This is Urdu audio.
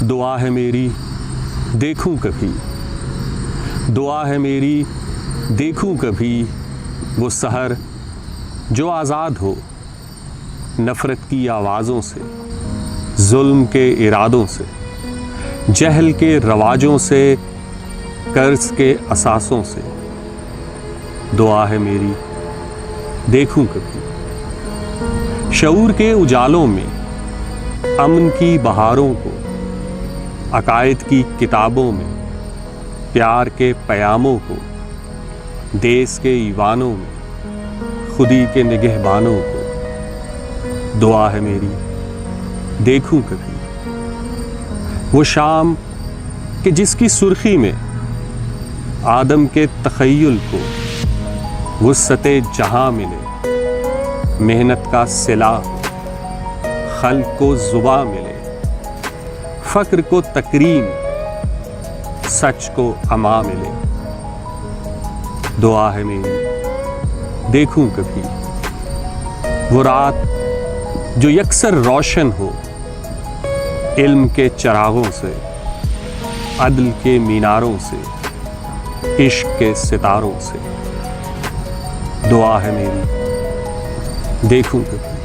دعا ہے میری دیکھوں کبھی، دعا ہے میری دیکھوں کبھی وہ سحر جو آزاد ہو نفرت کی آوازوں سے، ظلم کے ارادوں سے، جہل کے رواجوں سے، قرض کے اثاثوں سے۔ دعا ہے میری دیکھوں کبھی شعور کے اجالوں میں امن کی بہاروں کو، عقائد کی کتابوں میں پیار کے پیاموں کو، دیس کے ایوانوں میں خودی کے نگہبانوں کو۔ دعا ہے میری دیکھوں کبھی وہ شام کہ جس کی سرخی میں آدم کے تخیل کو وسعت جہاں ملے، محنت کا صلہ ہو، خلق کو زباں ملے، فقر کو تکریم، سچ کو اما ملے۔ دعا ہے میری دیکھوں کبھی وہ رات جو یکسر روشن ہو علم کے چراغوں سے، عدل کے میناروں سے، عشق کے ستاروں سے۔ دعا ہے میری دیکھوں کبھی